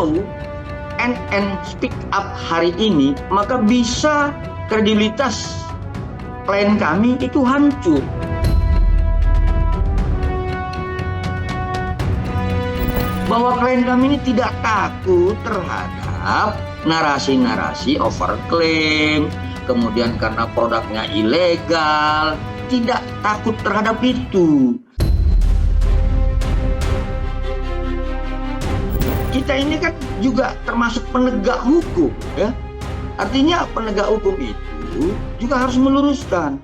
kalau NN speak up hari ini, maka bisa kredibilitas klien kami itu hancur. Bahwa klien kami ini tidak takut terhadap narasi-narasi overclaim, kemudian karena produknya ilegal, tidak takut terhadap itu. Kita ini kan juga termasuk penegak hukum, ya. Artinya penegak hukum itu juga harus meluruskan.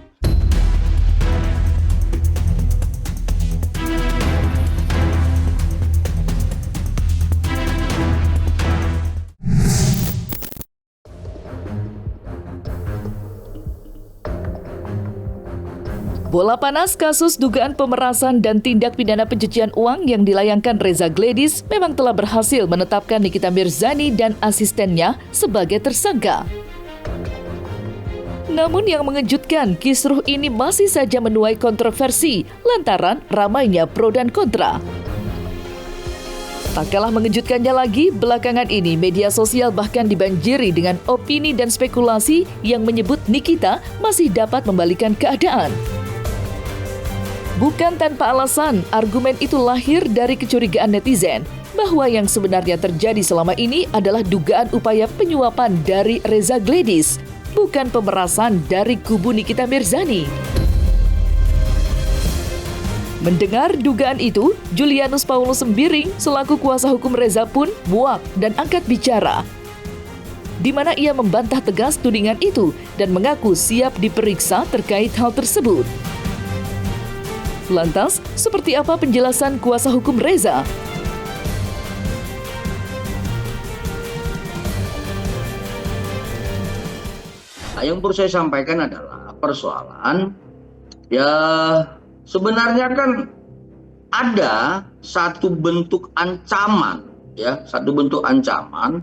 Bola panas kasus dugaan pemerasan dan tindak pidana pencucian uang yang dilayangkan Reza Gladys memang telah berhasil menetapkan Nikita Mirzani dan asistennya sebagai tersangka. Namun yang mengejutkan, kisruh ini masih saja menuai kontroversi lantaran ramainya pro dan kontra. Tak kalah mengejutkannya lagi, belakangan ini media sosial bahkan dibanjiri dengan opini dan spekulasi yang menyebut Nikita masih dapat membalikan keadaan. Bukan tanpa alasan, argumen itu lahir dari kecurigaan netizen bahwa yang sebenarnya terjadi selama ini adalah dugaan upaya penyuapan dari Reza Gladys, bukan pemerasan dari kubu Nikita Mirzani. Mendengar dugaan itu, Julianus Paulus Sembiring selaku kuasa hukum Reza pun muak dan angkat bicara, di mana ia membantah tegas tudingan itu dan mengaku siap diperiksa terkait hal tersebut. Lantas, seperti apa penjelasan kuasa hukum Reza? Yang perlu saya sampaikan adalah persoalan, ya sebenarnya kan ada satu bentuk ancaman, ya satu bentuk ancaman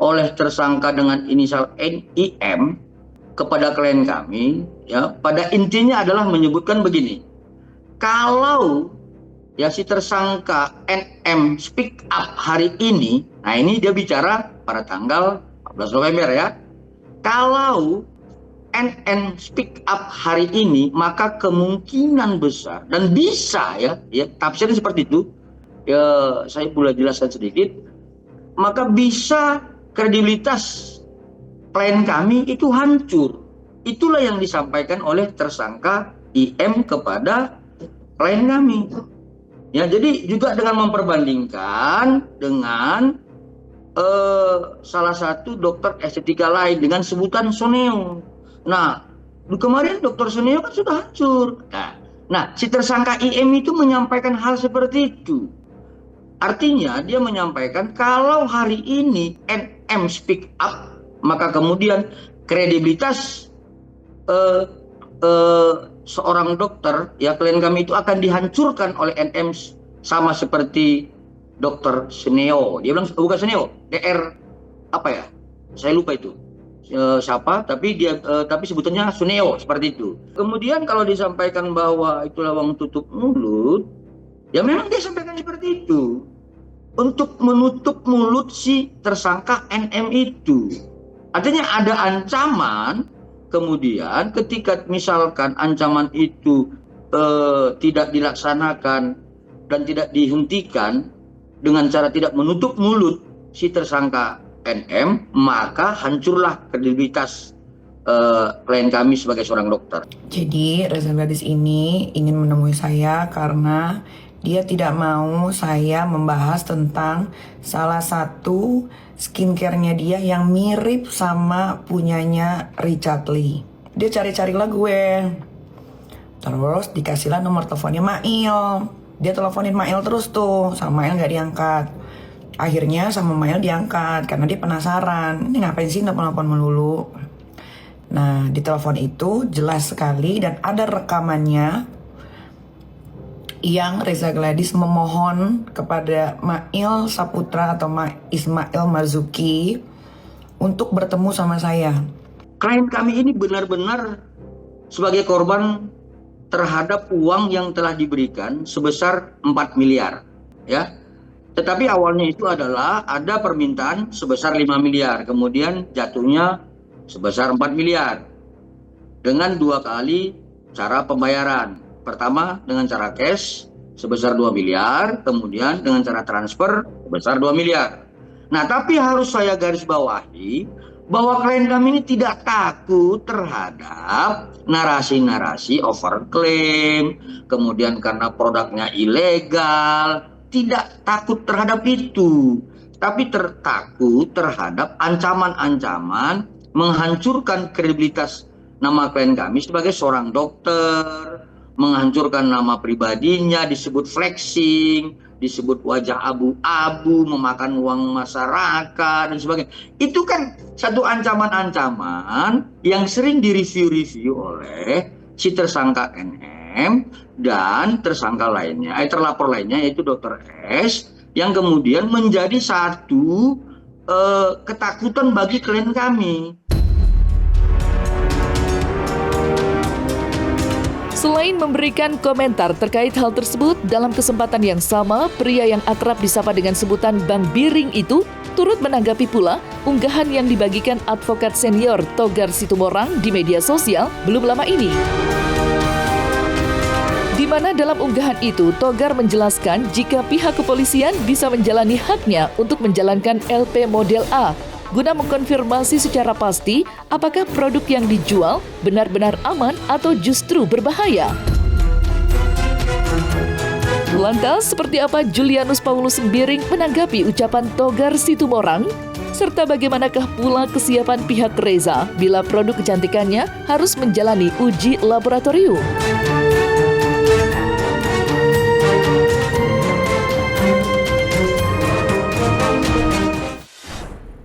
oleh tersangka dengan inisial NIM kepada klien kami, ya pada intinya adalah menyebutkan begini. Kalau ya si tersangka NM speak up hari ini, nah ini dia bicara pada tanggal 14 November ya. Kalau NN speak up hari ini, maka kemungkinan besar dan bisa ya tafsirnya seperti itu. Ya saya boleh jelaskan sedikit. Maka bisa kredibilitas klien kami itu hancur. Itulah yang disampaikan oleh tersangka IM kepada klien kami. Ya, jadi juga dengan memperbandingkan dengan salah satu dokter estetika lain dengan sebutan Soneo. Nah, kemarin dokter Soneo kan sudah hancur. Nah, si tersangka IM itu menyampaikan hal seperti itu. Artinya dia menyampaikan kalau hari ini NM speak up, maka kemudian kredibilitas seorang dokter, ya klien kami itu akan dihancurkan oleh NM sama seperti dokter Seneo. Dia bilang bukan Seneo, DR apa ya? Saya lupa itu siapa, tapi tapi sebutannya Suneo seperti itu. Kemudian kalau disampaikan bahwa itu lawang tutup mulut, ya memang dia sampaikan seperti itu untuk menutup mulut si tersangka NM itu. Artinya ada ancaman. Kemudian ketika misalkan ancaman itu tidak dilaksanakan dan tidak dihentikan dengan cara tidak menutup mulut si tersangka NM, maka hancurlah kredibilitas klien kami sebagai seorang dokter. Jadi Reza Gladys ini ingin menemui saya karena dia tidak mau saya membahas tentang salah satu skincare-nya dia yang mirip sama punyanya Richard Lee. Dia cari-carilah gue. Terus dikasihlah nomor teleponnya Mail. Dia teleponin Mail terus tuh, sama Mail gak diangkat. Akhirnya sama Mail diangkat karena dia penasaran. Ini ngapain sih telepon-telepon melulu? Nah, di telepon itu jelas sekali dan ada rekamannya yang Reza Gladys memohon kepada Mail Saputra atau Ismail Marzuki untuk bertemu sama saya. Klien kami ini benar-benar sebagai korban terhadap uang yang telah diberikan sebesar 4 miliar, ya. Tetapi awalnya itu adalah ada permintaan sebesar 5 miliar, kemudian jatuhnya sebesar 4 miliar dengan 2 kali cara pembayaran. Pertama dengan cara cash sebesar 2 miliar, kemudian dengan cara transfer sebesar 2 miliar. Nah, tapi harus saya garis bawahi bahwa klien kami ini tidak takut terhadap narasi-narasi overclaim, kemudian karena produknya ilegal, tidak takut terhadap itu, tapi takut terhadap ancaman-ancaman menghancurkan kredibilitas nama klien kami sebagai seorang dokter, menghancurkan nama pribadinya, disebut flexing, disebut wajah abu-abu, memakan uang masyarakat, dan sebagainya. Itu kan satu ancaman-ancaman yang sering direview-review oleh si tersangka NM dan tersangka lainnya, terlapor lainnya yaitu Dr. S, yang kemudian menjadi satu ketakutan bagi klien kami. Selain memberikan komentar terkait hal tersebut, dalam kesempatan yang sama, pria yang akrab disapa dengan sebutan Bang Biring itu turut menanggapi pula unggahan yang dibagikan advokat senior Togar Situmorang di media sosial belum lama ini. Di mana dalam unggahan itu, Togar menjelaskan jika pihak kepolisian bisa menjalani haknya untuk menjalankan LP model A, guna mengkonfirmasi secara pasti apakah produk yang dijual benar-benar aman atau justru berbahaya. Lantas, seperti apa Julianus Paulus Sembiring menanggapi ucapan Togar Situmorang? Serta bagaimanakah pula kesiapan pihak Reza bila produk kecantikannya harus menjalani uji laboratorium?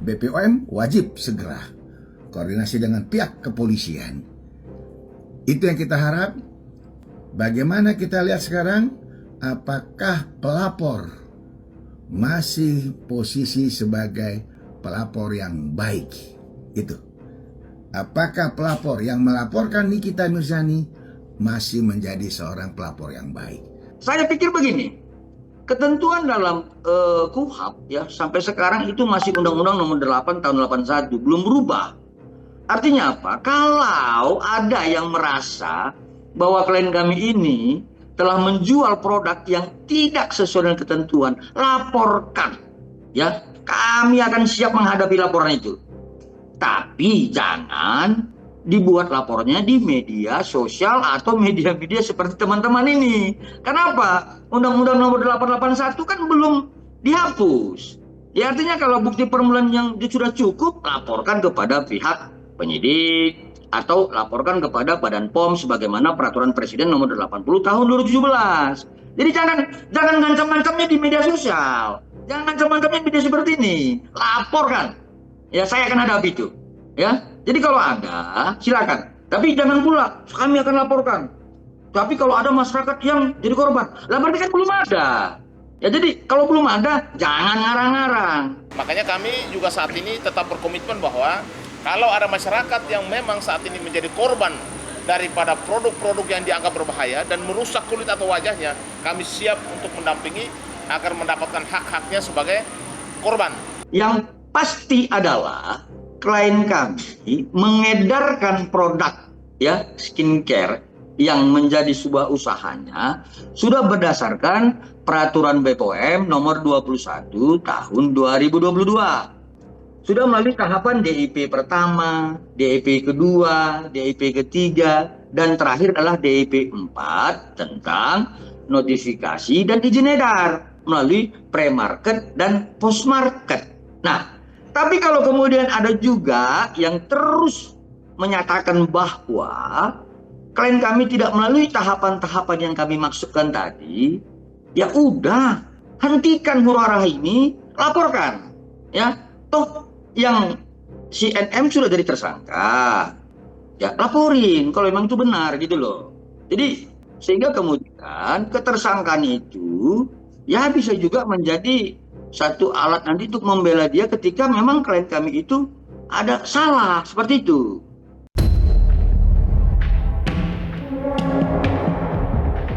BPOM wajib segera koordinasi dengan pihak kepolisian. Itu yang kita harap. Bagaimana kita lihat sekarang, apakah pelapor masih posisi sebagai pelapor yang baik? Itu. Apakah pelapor yang melaporkan Nikita Mirzani masih menjadi seorang pelapor yang baik? Saya pikir begini. Ketentuan dalam KUHP ya sampai sekarang itu masih Undang-Undang Nomor 8 Tahun 81, belum berubah. Artinya apa? Kalau ada yang merasa bahwa klien kami ini telah menjual produk yang tidak sesuai dengan ketentuan, laporkan. Ya, kami akan siap menghadapi laporan itu. Tapi jangan dibuat lapornya di media sosial atau media-media seperti teman-teman ini. Kenapa? Undang-Undang Nomor 881 kan belum dihapus. Ya artinya kalau bukti permulaan yang sudah cukup, laporkan kepada pihak penyidik atau laporkan kepada Badan POM sebagaimana Peraturan Presiden Nomor 80 Tahun 2017. Jadi jangan ngancam-ngancamnya di media sosial. Jangan ngancam-ngancamnya di media seperti ini. Laporkan. Ya saya akan hadapi itu. Ya. Jadi kalau ada, silakan. Tapi jangan pula, kami akan laporkan. Tapi kalau ada masyarakat yang jadi korban, lah berarti kan belum ada. Ya jadi kalau belum ada, jangan ngarang-ngarang. Makanya kami juga saat ini tetap berkomitmen bahwa kalau ada masyarakat yang memang saat ini menjadi korban daripada produk-produk yang dianggap berbahaya dan merusak kulit atau wajahnya, kami siap untuk mendampingi agar mendapatkan hak-haknya sebagai korban. Yang pasti adalah klien kami mengedarkan produk ya skincare yang menjadi sebuah usahanya sudah berdasarkan Peraturan BPOM Nomor 21 Tahun 2022. Sudah melalui tahapan DIP pertama, DIP kedua, DIP ketiga, dan terakhir adalah DIP 4 tentang notifikasi dan izin edar melalui pre-market dan post-market. Nah, tapi kalau kemudian ada juga yang terus menyatakan bahwa klien kami tidak melalui tahapan-tahapan yang kami maksudkan tadi, ya udah, hentikan huru-hara ini, laporkan. Ya, toh yang si NM sudah jadi tersangka, ya laporin kalau memang itu benar gitu loh. Jadi sehingga kemudian ketersangkaan itu ya bisa juga menjadi satu alat nanti untuk membela dia ketika memang klien kami itu ada salah seperti itu.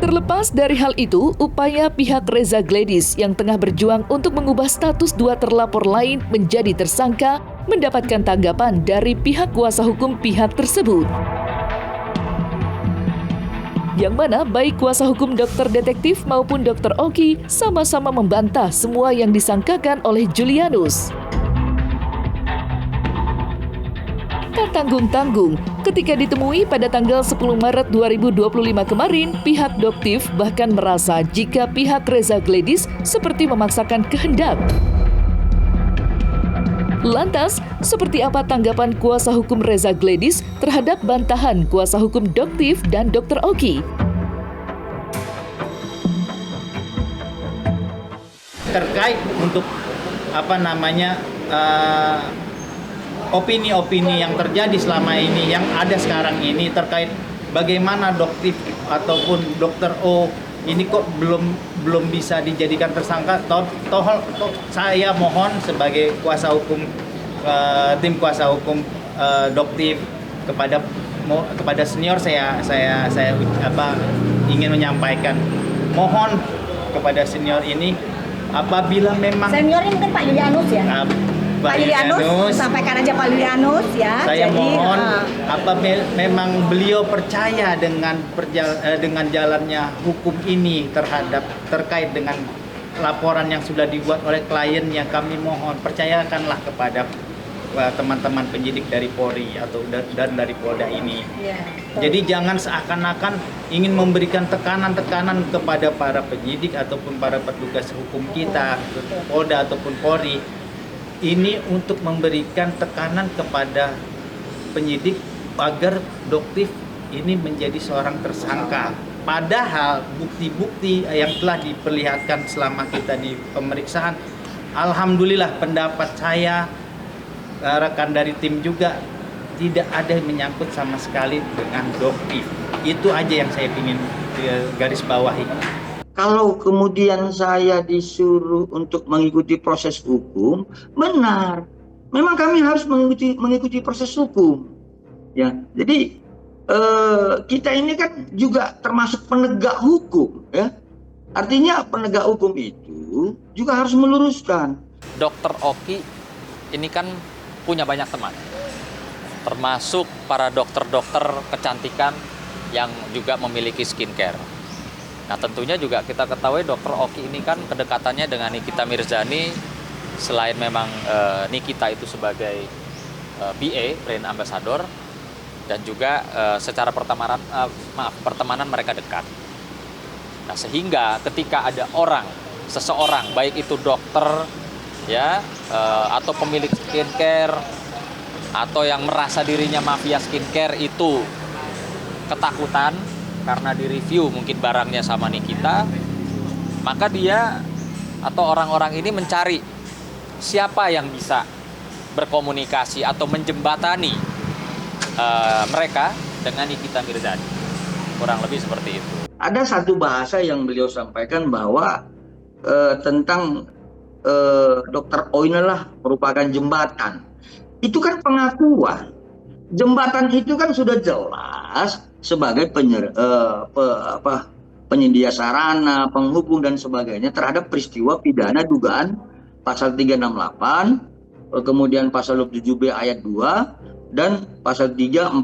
Terlepas dari hal itu, upaya pihak Reza Gladys yang tengah berjuang untuk mengubah status dua terlapor lain menjadi tersangka mendapatkan tanggapan dari pihak kuasa hukum pihak tersebut. Yang mana baik kuasa hukum Dr. Detektif maupun Dr. Oki sama-sama membantah semua yang disangkakan oleh Julianus. Tak tanggung-tanggung, ketika ditemui pada tanggal 10 Maret 2025 kemarin, pihak Doktif bahkan merasa jika pihak Reza Gladys seperti memaksakan kehendak. Lantas, seperti apa tanggapan kuasa hukum Reza Gladys terhadap bantahan kuasa hukum Doktif dan Dr. Oki? Terkait untuk opini-opini yang terjadi selama ini, yang ada sekarang ini terkait bagaimana Doktif ataupun Dr. O ini kok belum bisa dijadikan tersangka. Saya mohon sebagai kuasa hukum tim kuasa hukum Doktif kepada senior saya ingin menyampaikan, mohon kepada senior ini apabila memang senior ini mungkin Pak Julianus ya. Pak Julianus, sampaikan aja Pak Julianus ya. Saya mohon memang beliau percaya dengan jalannya hukum ini terkait dengan laporan yang sudah dibuat oleh kliennya, kami mohon percayakanlah kepada teman-teman penyidik dari Polri dan dari Polda ini. Ya, jadi jangan seakan-akan ingin memberikan tekanan-tekanan kepada para penyidik ataupun para petugas hukum kita, Polda ataupun Polri. Ini untuk memberikan tekanan kepada penyidik agar Doktif ini menjadi seorang tersangka. Padahal bukti-bukti yang telah diperlihatkan selama kita di pemeriksaan, alhamdulillah pendapat saya, rekan dari tim juga, tidak ada yang menyangkut sama sekali dengan Doktif. Itu aja yang saya ingin garis bawahi. Kalau kemudian saya disuruh untuk mengikuti proses hukum, benar. Memang kami harus mengikuti proses hukum. Ya, jadi kita ini kan juga termasuk penegak hukum, ya. Artinya penegak hukum itu juga harus meluruskan. Dr. Oki ini kan punya banyak teman, termasuk para dokter-dokter kecantikan yang juga memiliki skincare. Nah, tentunya juga kita ketahui Dr. Oki ini kan kedekatannya dengan Nikita Mirzani, selain memang Nikita itu sebagai BA, brand ambassador, dan juga secara pertemanan mereka dekat. Nah, sehingga ketika ada seseorang, baik itu dokter, ya, atau pemilik skincare, atau yang merasa dirinya mafia skincare itu ketakutan karena direview mungkin barangnya sama Nikita, maka dia atau orang-orang ini mencari siapa yang bisa berkomunikasi atau menjembatani mereka dengan Nikita Mirzani. Kurang lebih seperti itu. Ada satu bahasa yang beliau sampaikan bahwa tentang Dr. O inilah merupakan jembatan. Itu kan pengakuan. Jembatan itu kan sudah jelas sebagai penyedia sarana, penghubung dan sebagainya terhadap peristiwa pidana dugaan pasal 368, kemudian pasal 27B ayat 2 dan pasal 345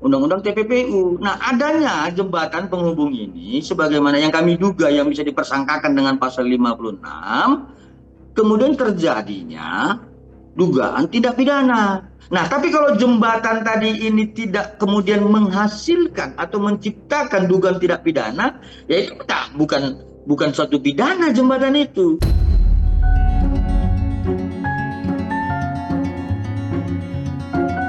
Undang-Undang TPPU. Nah, adanya jembatan penghubung ini sebagaimana yang kami duga yang bisa dipersangkakan dengan pasal 56, kemudian terjadinya dugaan tindak pidana. Nah, tapi kalau jembatan tadi ini tidak kemudian menghasilkan atau menciptakan dugaan tidak pidana, ya itu bukan suatu pidana jembatan itu.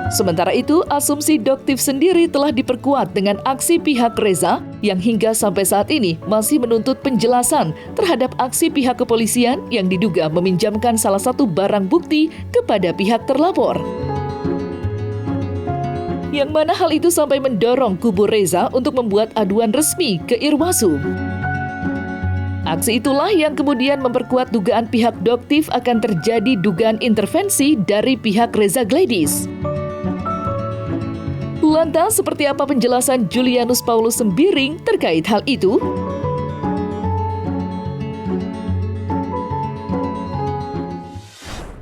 Sementara itu, asumsi Doktif sendiri telah diperkuat dengan aksi pihak Reza yang hingga sampai saat ini masih menuntut penjelasan terhadap aksi pihak kepolisian yang diduga meminjamkan salah satu barang bukti kepada pihak terlapor. Yang mana hal itu sampai mendorong kubu Reza untuk membuat aduan resmi ke Irwasum. Aksi itulah yang kemudian memperkuat dugaan pihak Doktif akan terjadi dugaan intervensi dari pihak Reza Gladys. Lantas, seperti apa penjelasan Julianus Paulus Sembiring terkait hal itu?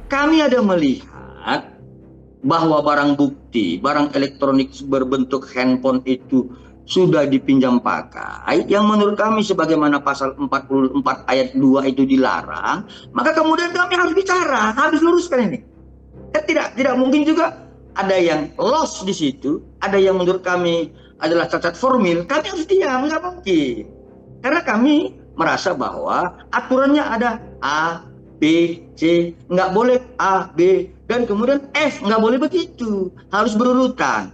Kami ada melihat bahwa barang bukti, barang elektronik berbentuk handphone itu sudah dipinjam pakai, yang menurut kami sebagaimana pasal 44 ayat 2 itu dilarang, maka kemudian kami harus bicara, harus luruskan ini. Tidak mungkin juga ada yang loss di situ, ada yang menurut kami adalah cacat formil, kami harus diam, nggak mungkin. Karena kami merasa bahwa aturannya ada A, B, C, nggak boleh A, B, dan kemudian F, nggak boleh begitu, harus berurutan.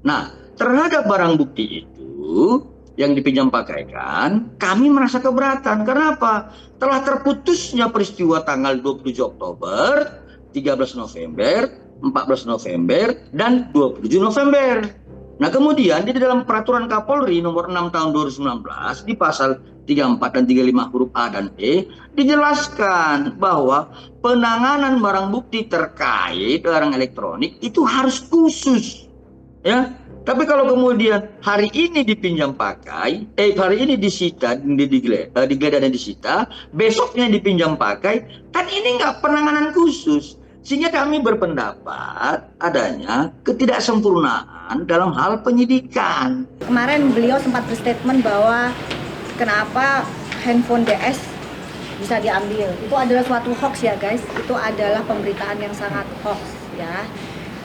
Nah, terhadap barang bukti itu yang dipinjam pakaikan, kami merasa keberatan. Kenapa? Telah terputusnya peristiwa tanggal 27 Oktober, 13 November, 14 November, dan 27 November. Nah, kemudian di dalam peraturan Kapolri nomor 6 tahun 2019 di pasal 34 dan 35 huruf A dan E dijelaskan bahwa penanganan barang bukti terkait barang elektronik itu harus khusus, ya. Tapi kalau kemudian hari ini dipinjam pakai, hari ini disita, digeledah dan disita, besoknya dipinjam pakai, kan ini nggak penanganan khusus. Sehingga kami berpendapat adanya ketidaksempurnaan dalam hal penyidikan. Kemarin beliau sempat berstatement bahwa kenapa handphone DS bisa diambil. Itu adalah suatu hoax ya guys, itu adalah pemberitaan yang sangat hoax ya.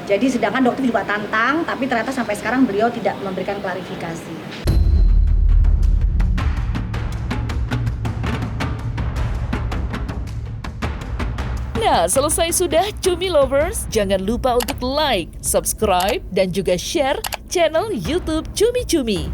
Jadi sedangkan dokter juga tantang, tapi ternyata sampai sekarang beliau tidak memberikan klarifikasi. Nah, selesai sudah Cumi Lovers. Jangan lupa untuk like, subscribe, dan juga share channel YouTube Cumi Cumi.